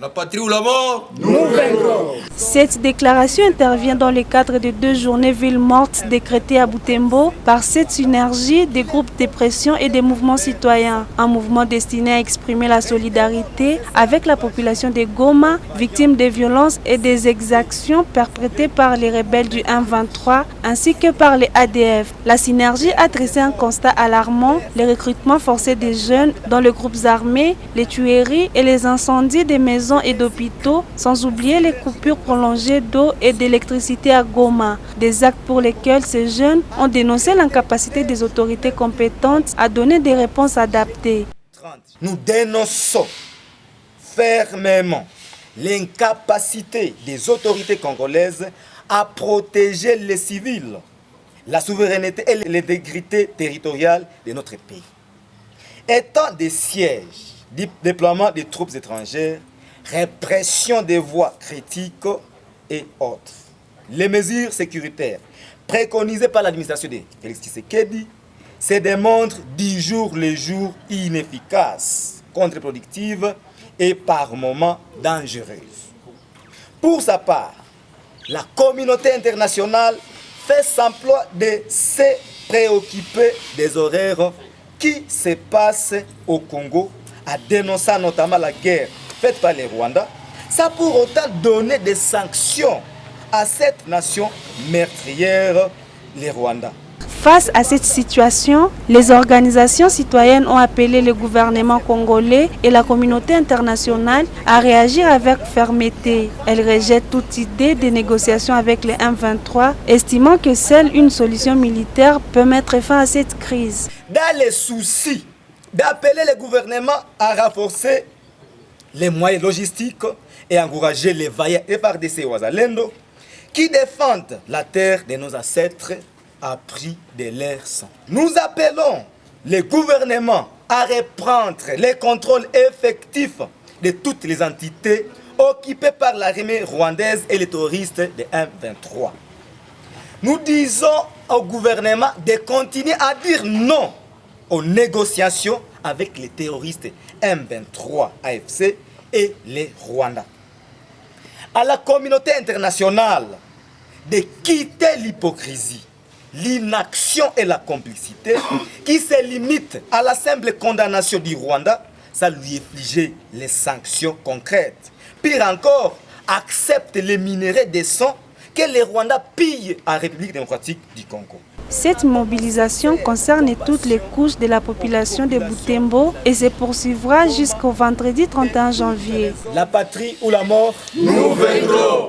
La patrie ou la mort, nous vaincrons. Cette déclaration intervient dans le cadre de 2 journées villes mortes décrétées à Butembo par cette synergie des groupes de pression et des mouvements citoyens. Un mouvement destiné à exprimer la solidarité avec la population de Goma, victime des violences et des exactions perpétrées par les rebelles du M23 ainsi que par les ADF. La synergie a dressé un constat alarmant, les recrutements forcés des jeunes dans les groupes armés, les tueries et les incendies des maisons et d'hôpitaux, sans oublier les coupures prolongées d'eau et d'électricité à Goma. Des actes pour lesquels ces jeunes ont dénoncé l'incapacité des autorités compétentes à donner des réponses adaptées. Nous dénonçons fermement l'incapacité des autorités congolaises à protéger les civils, la souveraineté et l'intégrité territoriale de notre pays. Étant des sièges, déploiement des troupes étrangères, répression des voies critiques et autres. Les mesures sécuritaires préconisées par l'administration de Félix Tshisekedi se démontrent du jour le jour inefficaces, contre-productives et par moments dangereuses. Pour sa part, la communauté internationale fait s'emploi de se préoccuper des horreurs qui se passent au Congo, en dénonçant notamment la guerre faite par les Rwandais, ça pour autant donner des sanctions à cette nation meurtrière, les Rwandais. Face à cette situation, les organisations citoyennes ont appelé le gouvernement congolais et la communauté internationale à réagir avec fermeté. Elles rejettent toute idée de négociation avec les M23, estimant que seule une solution militaire peut mettre fin à cette crise. Dans les soucis d'appeler le gouvernement à renforcer les moyens logistiques et encourager les vaillants FARDC Wazalendo qui défendent la terre de nos ancêtres à prix de leur sang. Nous appelons le gouvernement à reprendre les contrôles effectifs de toutes les entités occupées par l'armée rwandaise et les terroristes de M23. Nous disons au gouvernement de continuer à dire non aux négociations avec les terroristes M23 AFC et les Rwandais. À la communauté internationale de quitter l'hypocrisie, l'inaction et la complicité qui se limitent à la simple condamnation du Rwanda, ça lui infliger les sanctions concrètes. Pire encore, accepte les minerais de sang que les Rwandais pillent à la République démocratique du Congo. Cette mobilisation concerne toutes les couches de la population de Butembo et se poursuivra jusqu'au vendredi 31 janvier. La patrie ou la mort, nous vaincrons.